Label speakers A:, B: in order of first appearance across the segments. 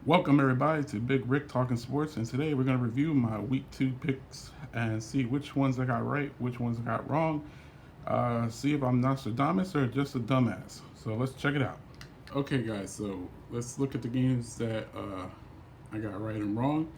A: Welcome everybody to Big Rick Talking Sports, and today we're going to review my Week 2 picks and see which ones I got right, which ones I got wrong. See if I'm Nostradamus or just a dumbass. So let's check it out. Okay, guys, so let's look at the games that I got right and wrong,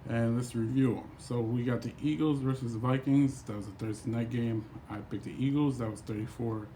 A: and let's review them. So we got the Eagles versus the Vikings. That was a Thursday night game. I picked the Eagles. That was 34-28.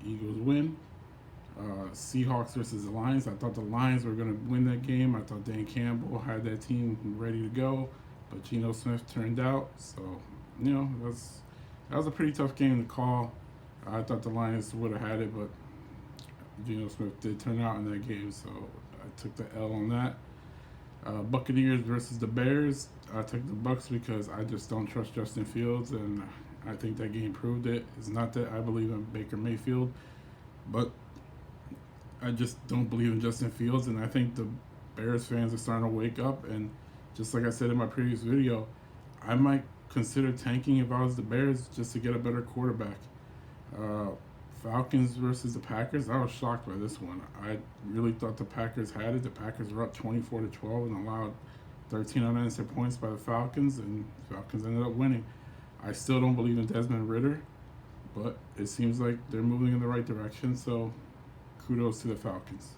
A: Eagles win. Seahawks versus the Lions. I thought the Lions were going to win that game. I thought Dan Campbell had that team ready to go, but Geno Smith turned out. So, that was a pretty tough game to call. I thought the Lions would have had it, but Geno Smith did turn out in that game, so I took the L on that. Buccaneers versus the Bears. I took the Bucks because I just don't trust Justin Fields, and I think that game proved it. It's not that I believe in Baker Mayfield, but I just don't believe in Justin Fields, and I think the Bears fans are starting to wake up. And just like I said in my previous video, I might consider tanking if I was the Bears just to get a better quarterback. Uh, Falcons versus the Packers. I was shocked by this one. I really thought the Packers had it. The Packers were up 24-12 and allowed 13 unanswered points by the Falcons, and the Falcons ended up winning. I still don't believe in Desmond Ritter, but it seems like they're moving in the right direction. So kudos to the Falcons.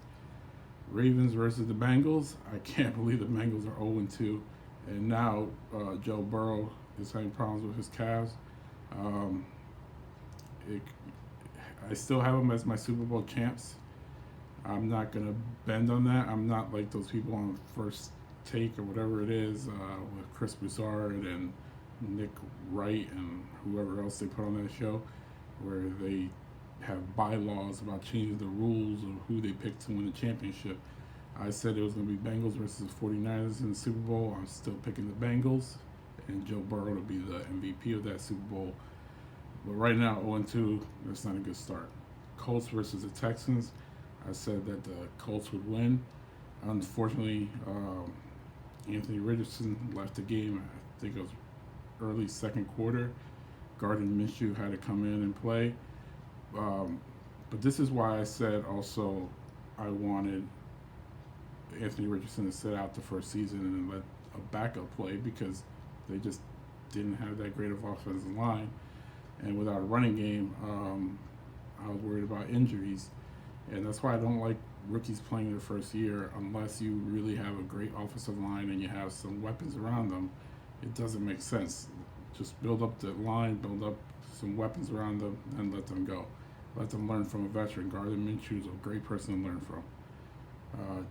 A: Ravens versus the Bengals. I can't believe the Bengals are 0-2, and now Joe Burrow is having problems with his calves. Um, it, I still have them as my Super Bowl champs. I'm not gonna bend on that. I'm not like those people on First Take or whatever it is with Chris Broussard and Nick Wright and whoever else they put on that show, where they have bylaws about changing the rules of who they pick to win the championship. I said it was going to be Bengals versus 49ers in the Super Bowl. I'm still picking the Bengals, and Joe Burrow to be the MVP of that Super Bowl. But right now, 0-2, that's not a good start. Colts versus the Texans. I said that the Colts would win. Unfortunately, Anthony Richardson left the game. I think it was early second quarter. Gardner Minshew had to come in and play. But this is why I said also I wanted Anthony Richardson to sit out the first season and let a backup play, because they just didn't have that great of offensive line. And without a running game, I was worried about injuries. And that's why I don't like rookies playing their first year unless you really have a great offensive line and you have some weapons around them. It doesn't make sense. Just build up the line, build up some weapons around them, and let them go. Let them learn from a veteran. Gardner Minshew is a great person to learn from.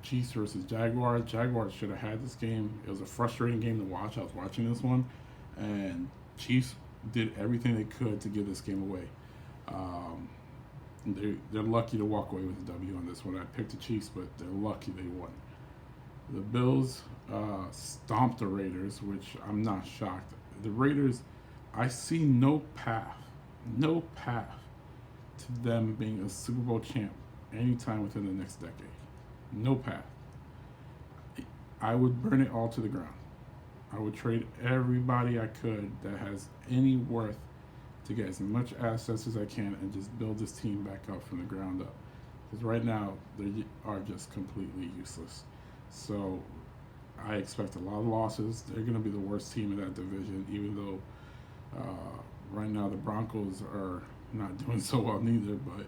A: Chiefs versus Jaguars. Jaguars should have had this game. It was a frustrating game to watch. I was watching this one, and Chiefs did everything they could to give this game away. Um, they're lucky to walk away with a W on this one. I picked the Chiefs, but they're lucky they won. The Bills stomped the Raiders, which I'm not shocked. The Raiders, I see no path to them being a Super Bowl champ anytime within the next decade. No path. I would burn it all to the ground. I would trade everybody I could that has any worth to get as much assets as I can and just build this team back up from the ground up. Because right now, they are just completely useless. So I expect a lot of losses. They're going to be the worst team in that division, even though right now the Broncos are not doing so well neither, but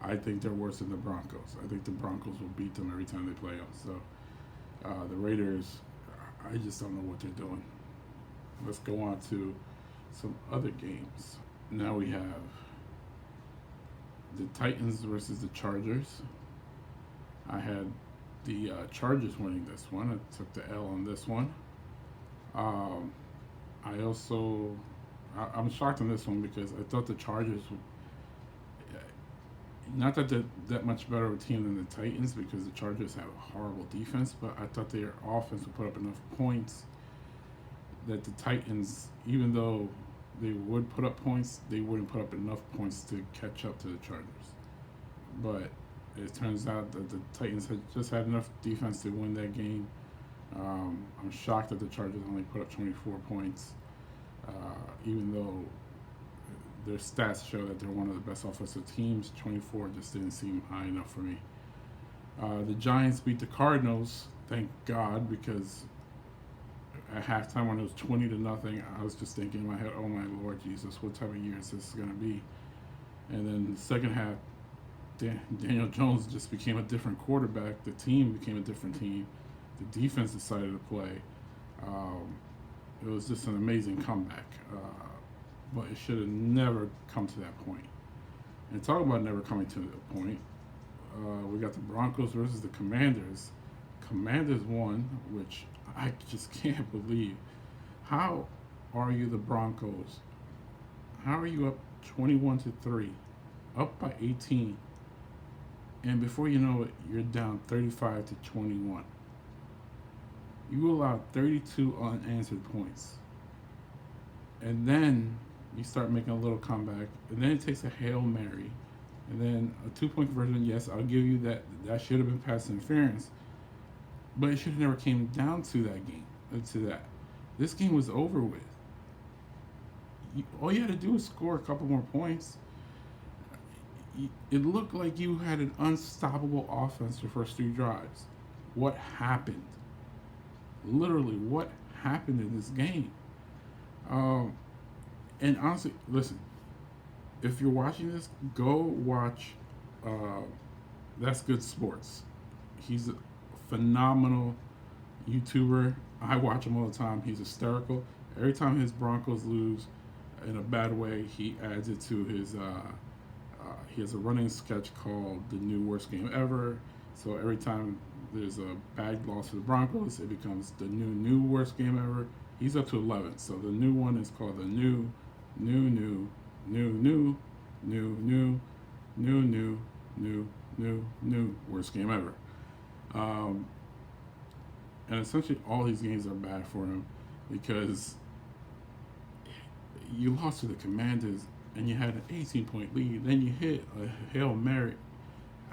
A: I think they're worse than the Broncos. I think the Broncos will beat them every time they play them. So the Raiders, I just don't know what they're doing. Let's go on to some other games. Now we have the Titans versus the Chargers. I had the Chargers winning this one. I took the L on this one. I'm shocked on this one because I thought the Chargers would, not that they're that much better of a team than the Titans, because the Chargers have a horrible defense, but I thought their offense would put up enough points that the Titans, even though they would put up points, they wouldn't put up enough points to catch up to the Chargers. But it turns out that the Titans had just had enough defense to win that game. I'm shocked that the Chargers only put up 24 points, even though their stats show that they're one of the best offensive teams. 24 just didn't seem high enough for me. The Giants beat the Cardinals, thank God, because at halftime when it was 20-0, I was just thinking in my head, "Oh my Lord Jesus, what type of year is this going to be?" And then the second half, Daniel Jones just became a different quarterback. The team became a different team. The defense decided to play. Um, it was just an amazing comeback. But it should have never come to that point. And talk about never coming to that point. We got the Broncos versus the Commanders. Commanders won, which I just can't believe. How are you the Broncos? How are you up 21-3, up by 18, and before you know it, you're down 35-21. You allowed 32 unanswered points, and then you start making a little comeback, and then it takes a Hail Mary, and then a 2-point conversion. Yes, I'll give you that. That should have been pass interference, but it should have never came down to that game. To that, this game was over with. All you had to do was score a couple more points. It looked like you had an unstoppable offense your first 3 drives. What happened? Literally, what happened in this game? And honestly, listen, if you're watching this, go watch That's Good Sports. He's a phenomenal YouTuber. I watch him all the time. He's hysterical. Every time his Broncos lose in a bad way, he adds it to his. He has a running sketch called "The New Worst Game Ever." So every time there's a bad loss to the Broncos, it becomes the new worst game ever. He's up to 11. So the new one is called the new worst game ever. Um, and essentially all these games are bad for him because you lost to the Commanders and you had an 18-point lead. Then you hit a Hail Mary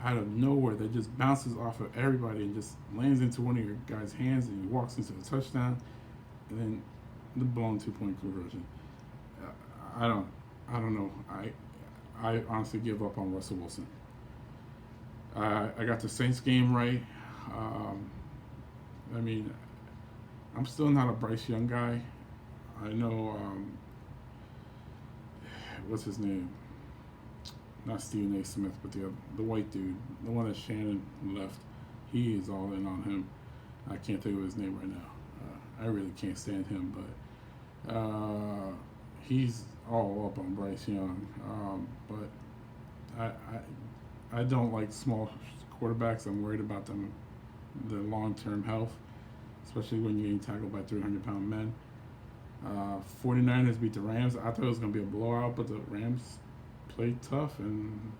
A: out of nowhere that just bounces off of everybody and just lands into one of your guys' hands and he walks into a touchdown. And then the blown 2-point conversion. I don't know. I honestly give up on Russell Wilson. I got the Saints game right. I mean, I'm still not a Bryce Young guy. I know. What's his name? Not Stephen A. Smith, but the white dude, the one that Shannon left. He is all in on him. I can't think of his name right now. I really can't stand him, but he's all up on Bryce Young. But I don't like small quarterbacks. I'm worried about them, their long-term health, especially when you're getting tackled by 300-pound men. 49ers beat the Rams. I thought it was going to be a blowout, but the Rams played tough and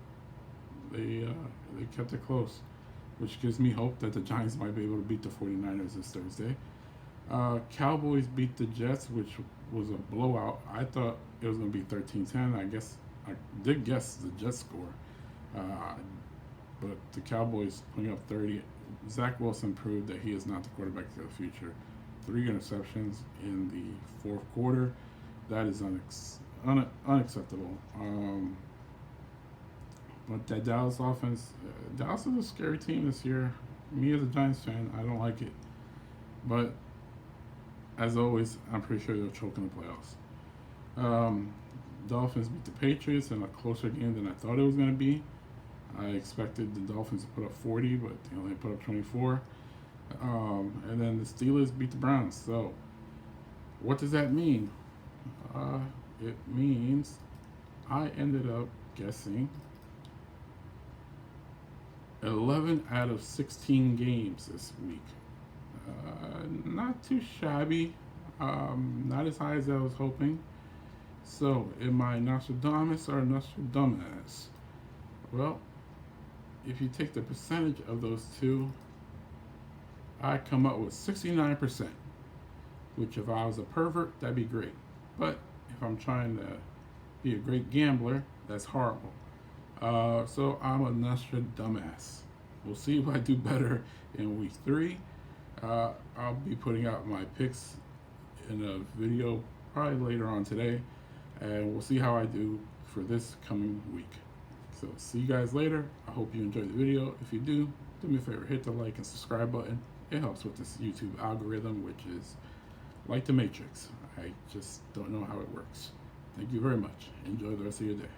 A: they kept it close, which gives me hope that the Giants might be able to beat the 49ers this Thursday. Cowboys beat the Jets, which was a blowout. I thought it was going to be 13-10. I did guess the Jets score, but the Cowboys putting up 30. Zach Wilson proved that he is not the quarterback of the future. 3 interceptions in the fourth quarter. That is unacceptable. But that Dallas offense, Dallas is a scary team this year. Me as a Giants fan, I don't like it. But as always, I'm pretty sure they'll choke in the playoffs. Dolphins beat the Patriots in a closer game than I thought it was going to be. I expected the Dolphins to put up 40, but they only put up 24. And then the Steelers beat the Browns. So, what does that mean? It means I ended up guessing 11 out of 16 games this week. Not too shabby. Not as high as I was hoping. So, am I Nostradamus or Nostradamus? Well, if you take the percentage of those two, I come up with 69%, which if I was a pervert, that'd be great. But if I'm trying to be a great gambler, that's horrible. So I'm a Nostradamus. We'll see if I do better in week 3. I'll be putting out my picks in a video probably later on today, and we'll see how I do for this coming week. So see you guys later. I hope you enjoyed the video. If you do, do me a favor, hit the like and subscribe button. It helps with this YouTube algorithm, which is like the Matrix. I just don't know how it works. Thank you very much. Enjoy the rest of your day.